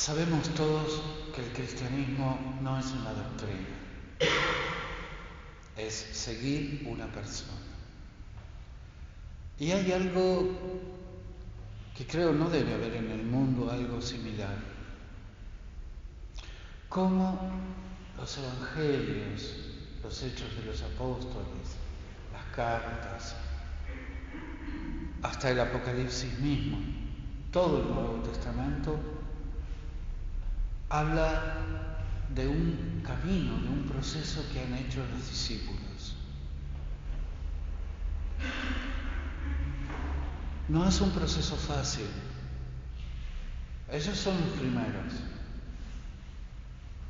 Sabemos todos que el cristianismo no es una doctrina, es seguir una persona. Y hay algo que creo no debe haber en el mundo, algo similar. Como los evangelios, los hechos de los apóstoles, las cartas, hasta el Apocalipsis mismo, todo el Nuevo Testamento habla de un camino, de un proceso que han hecho los discípulos. No es un proceso fácil. Ellos son los primeros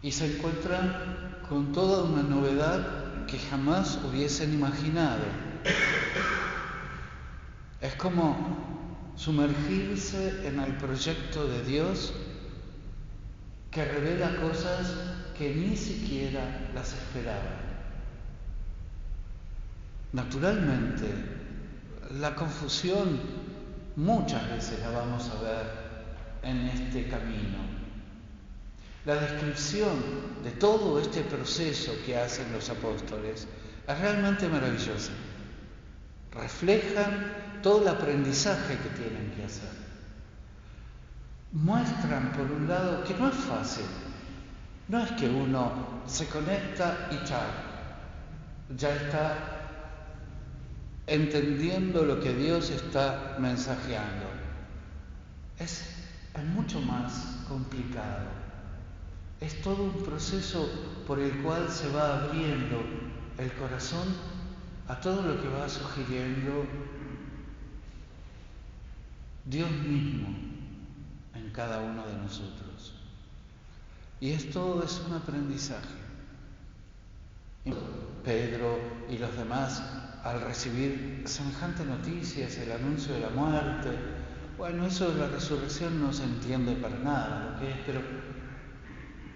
y se encuentran con toda una novedad que jamás hubiesen imaginado. Es como sumergirse en el proyecto de Dios que revela cosas que ni siquiera las esperaban. Naturalmente, la confusión muchas veces la vamos a ver en este camino. La descripción de todo este proceso que hacen los apóstoles es realmente maravillosa. Reflejan todo el aprendizaje que tienen que hacer. Muestran, por un lado, que no es fácil. No es que uno se conecta y chao, ya está entendiendo lo que Dios está mensajeando. Es mucho más complicado. Es todo un proceso por el cual se va abriendo el corazón a todo lo que va sugiriendo Dios mismo en cada uno de nosotros. Y esto es un aprendizaje. Pedro y los demás, al recibir semejante noticias, el anuncio de la muerte, bueno, eso de la resurrección no se entiende para nada lo que es, pero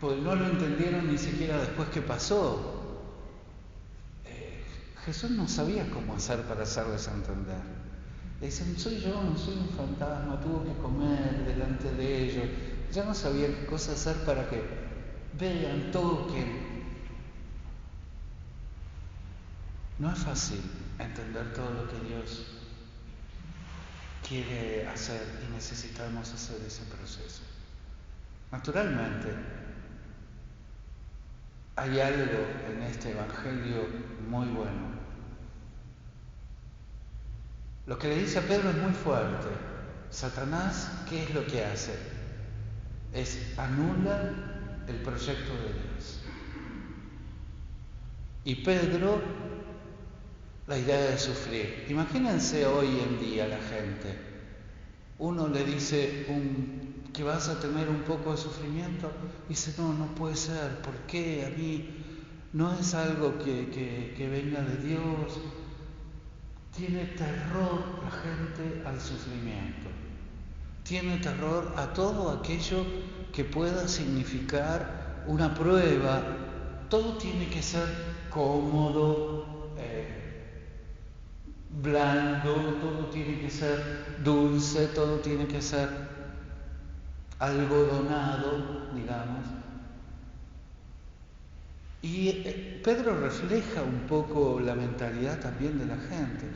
pues no lo entendieron ni siquiera después que pasó. Jesús no sabía cómo hacer para hacerles entender. Le dicen, soy yo, no soy un fantasma, tuvo que comer delante de ellos. Ya no sabía qué cosa hacer para que vean, toquen. No es fácil entender todo lo que Dios quiere hacer y necesitamos hacer ese proceso. Naturalmente, hay algo en este evangelio muy bueno. Lo que le dice a Pedro es muy fuerte. Satanás, ¿qué es lo que hace? Anula el proyecto de Dios. Y Pedro, la idea de sufrir. Imagínense hoy en día la gente. Uno le dice que vas a tener un poco de sufrimiento. Dice, no puede ser. ¿Por qué? A mí no es algo que venga de Dios. Tiene terror la gente al sufrimiento. Tiene terror a todo aquello que pueda significar una prueba. Todo tiene que ser cómodo, blando, todo tiene que ser dulce, todo tiene que ser algodonado, digamos. Y Pedro refleja un poco la mentalidad también de la gente.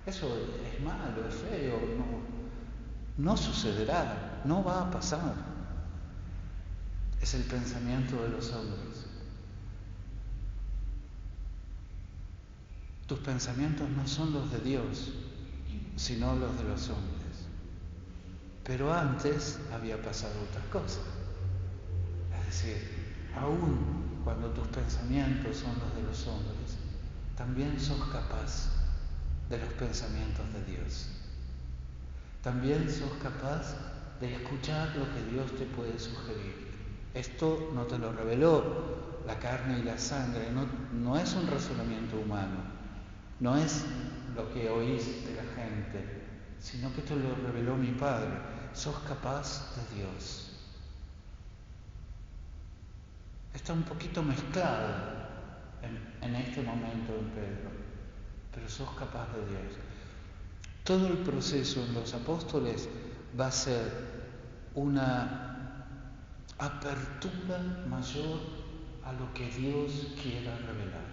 Eso es malo, es feo, no sucederá, no va a pasar. Es el pensamiento de los hombres. Tus pensamientos no son los de Dios, sino los de los hombres. Pero antes había pasado otras cosas. Es decir, aún cuando tus pensamientos son los de los hombres, también sos capaz de los pensamientos de Dios. También sos capaz de escuchar lo que Dios te puede sugerir. Esto no te lo reveló la carne y la sangre, no es un razonamiento humano, no es lo que oís de la gente, sino que te lo reveló mi Padre. Sos capaz de Dios. Está un poquito mezclado en este momento en Pedro, pero sos capaz de Dios. Todo el proceso en los apóstoles va a ser una apertura mayor a lo que Dios quiera revelar.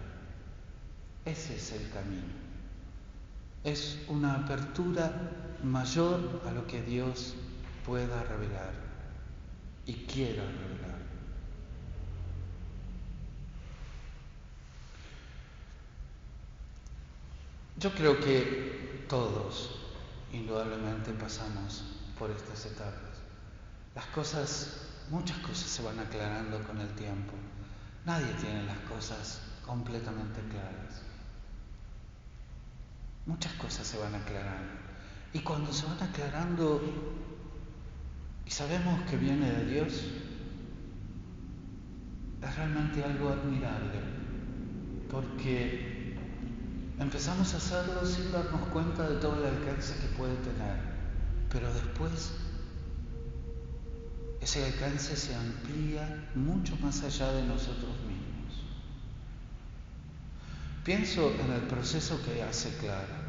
Ese es el camino. Es una apertura mayor a lo que Dios pueda revelar y quiera revelar. Yo creo que todos, indudablemente, pasamos por estas etapas. Muchas cosas se van aclarando con el tiempo. Nadie tiene las cosas completamente claras. Muchas cosas se van aclarando. Y cuando se van aclarando y sabemos que viene de Dios, es realmente algo admirable, porque empezamos a hacerlo sin darnos cuenta de todo el alcance que puede tener, pero después ese alcance se amplía mucho más allá de nosotros mismos. Pienso en el proceso que hace Clara.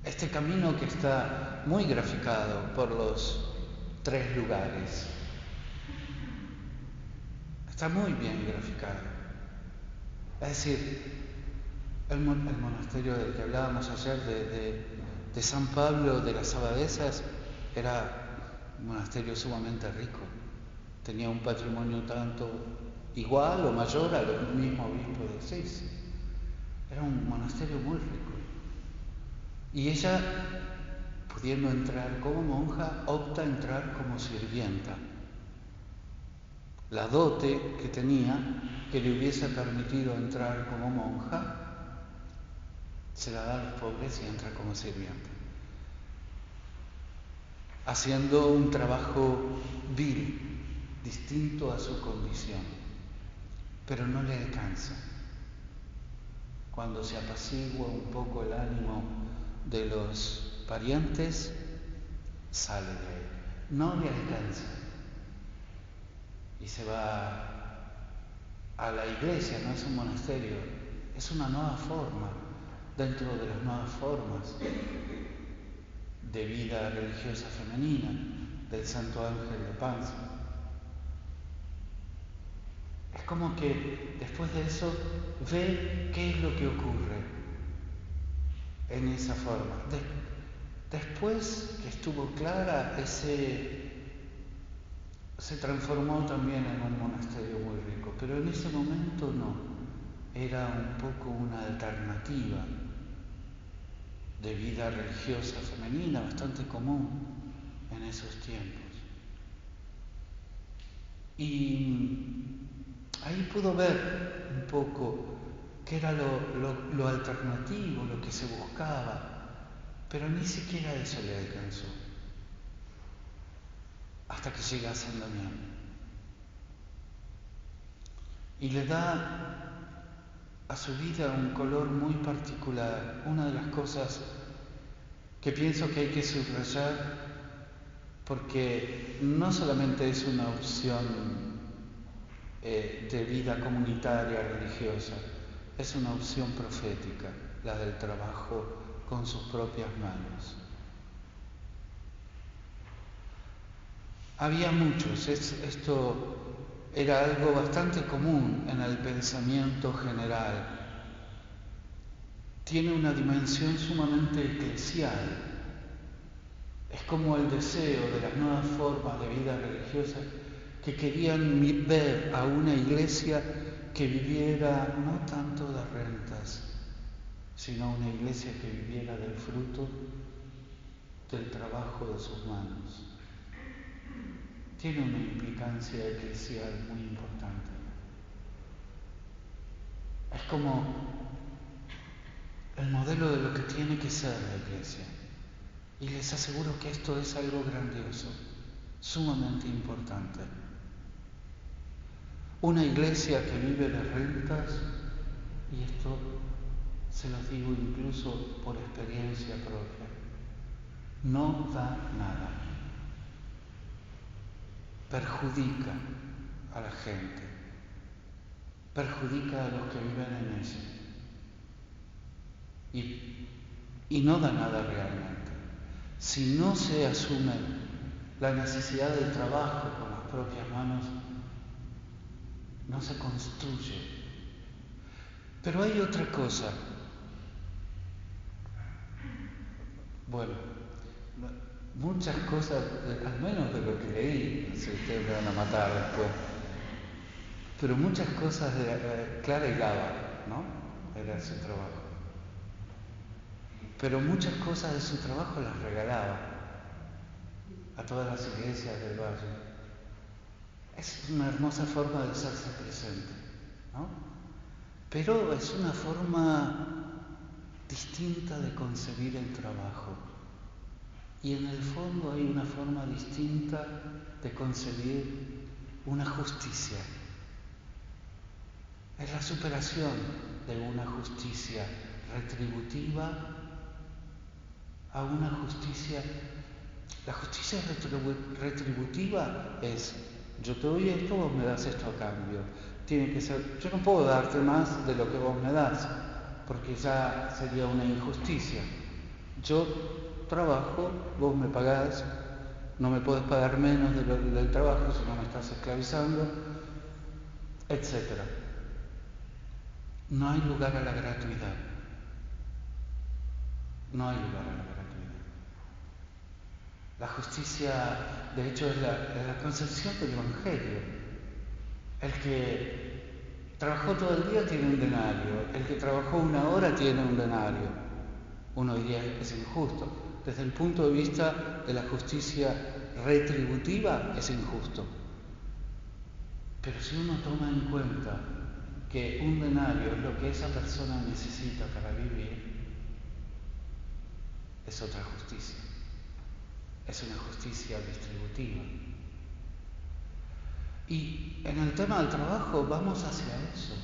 Este camino que está muy graficado por los 3 lugares. Está muy bien graficado. Es decir, el monasterio del que hablábamos ayer de San Pablo de las Abadesas era un monasterio sumamente rico. Tenía un patrimonio tanto igual o mayor al mismo obispo de Asís. Era un monasterio muy rico. Y ella, pudiendo entrar como monja, opta a entrar como sirvienta. La dote que tenía, que le hubiese permitido entrar como monja, se la da a los pobres y entra como sirvienta, haciendo un trabajo vil, distinto a su condición, pero no le alcanza. Cuando se apacigua un poco el ánimo de los parientes, sale de ahí. No le alcanza. Y se va a la iglesia, no es un monasterio, es una nueva forma, dentro de las nuevas formas de vida religiosa femenina del Santo Ángel de Panza. Es como que después de eso ve qué es lo que ocurre en esa forma. Después que estuvo Clara, se transformó también en un monasterio muy rico, pero en ese momento no. Era un poco una alternativa de vida religiosa femenina bastante común en esos tiempos. Y ahí pudo ver un poco qué era lo alternativo, lo que se buscaba, pero ni siquiera eso le alcanzó, hasta que llega a San Damián. Y le da a su vida un color muy particular. Una de las cosas que pienso que hay que subrayar, porque no solamente es una opción de vida comunitaria religiosa, es una opción profética, la del trabajo con sus propias manos. Había muchos, esto era algo bastante común en el pensamiento general. Tiene una dimensión sumamente eclesial. Es como el deseo de las nuevas formas de vida religiosa que querían ver a una iglesia que viviera no tanto de rentas, sino una iglesia que viviera del fruto del trabajo de sus manos. Tiene una implicancia eclesial muy importante. Es como el modelo de lo que tiene que ser la iglesia. Y les aseguro que esto es algo grandioso, sumamente importante. Una iglesia que vive de rentas, y esto se los digo incluso por experiencia propia, no da nada. Perjudica a la gente, perjudica a los que viven en ella y no da nada realmente. si no se asume la necesidad del trabajo con las propias manos, no se construye. Pero hay otra cosa. Bueno, muchas cosas, al menos de lo que leí, no sé, ustedes me van a matar después, pero muchas cosas de Clara y Lava, ¿no? Era su trabajo. Pero muchas cosas de su trabajo las regalaba a todas las iglesias del valle. Es una hermosa forma de hacerse presente, ¿no? Pero es una forma distinta de concebir el trabajo. Y en el fondo hay una forma distinta de concebir una justicia. Es la superación de una justicia retributiva a una justicia. La justicia retributiva es: yo te doy esto, vos me das esto a cambio. Tiene que ser, yo no puedo darte más de lo que vos me das, porque ya sería una injusticia. Yo trabajo, vos me pagás, no me podés pagar menos del trabajo si no me estás esclavizando, etc. No hay lugar a la gratuidad. No hay lugar a la gratuidad. La justicia, de hecho, es la concepción del Evangelio. El que trabajó todo el día tiene un denario, el que trabajó una hora tiene un denario. Uno diría que es injusto. Desde el punto de vista de la justicia retributiva es injusto. Pero si uno toma en cuenta que un denario es lo que esa persona necesita para vivir, es otra justicia. Es una justicia distributiva. Y en el tema del trabajo vamos hacia eso.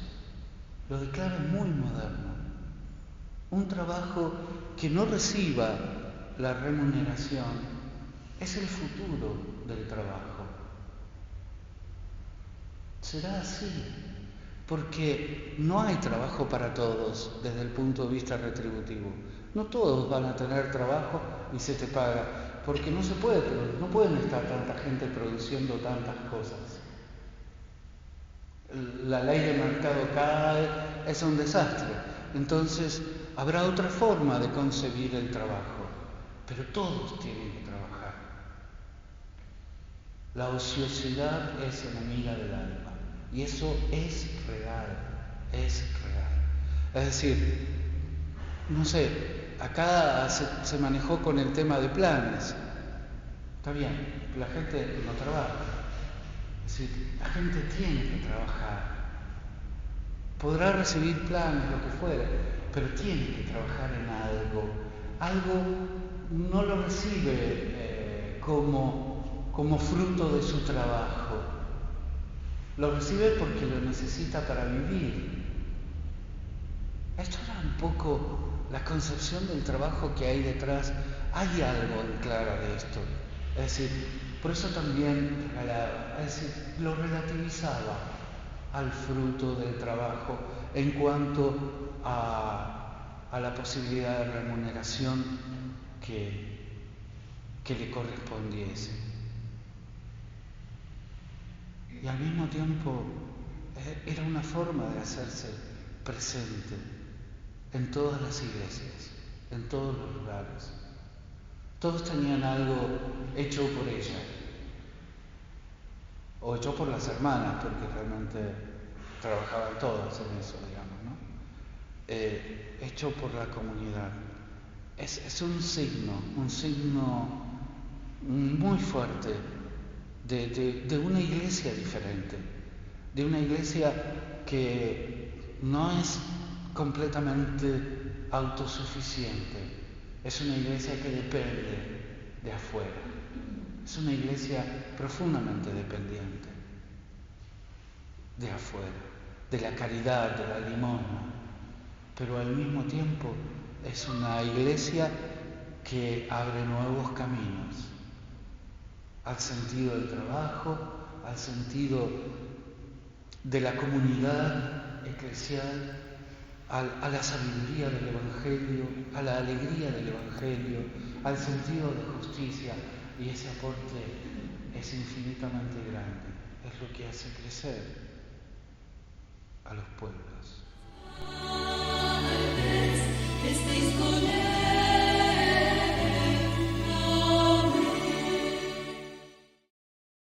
Lo declaro muy moderno. Un trabajo que no reciba la remuneración es el futuro del trabajo. Será así, porque no hay trabajo para todos desde el punto de vista retributivo. No todos van a tener trabajo y se te paga, porque no se puede, no pueden estar tanta gente produciendo tantas cosas. La ley de mercado cae, es un desastre. Entonces, habrá otra forma de concebir el trabajo, pero todos tienen que trabajar. La ociosidad es enemiga del alma, y eso es real, es real. Es decir, no sé, acá se manejó con el tema de planes. Está bien, la gente no trabaja. Es decir, la gente tiene que trabajar. Podrá recibir planes, lo que fuera, pero tiene que trabajar en algo. Algo no lo recibe como fruto de su trabajo. Lo recibe porque lo necesita para vivir. Esto era un poco la concepción del trabajo que hay detrás. Hay algo en Clara de esto. Es decir, por eso también lo relativizaba al fruto del trabajo en cuanto a la posibilidad de remuneración que le correspondiese. Y al mismo tiempo era una forma de hacerse presente en todas las iglesias, en todos los lugares. Todos tenían algo hecho por ella, o hecho por las hermanas, porque realmente trabajaban todas en eso, digamos, ¿no? Hecho por la comunidad. Es un signo muy fuerte de una iglesia diferente, de una iglesia que no es completamente autosuficiente, es una iglesia que depende de afuera, es una iglesia profundamente dependiente de afuera, de la caridad, de la limosna, pero al mismo tiempo es una iglesia que abre nuevos caminos al sentido del trabajo, al sentido de la comunidad eclesial, a la sabiduría del Evangelio, a la alegría del Evangelio, al sentido de justicia, y ese aporte es infinitamente grande, es lo que hace crecer a los pueblos.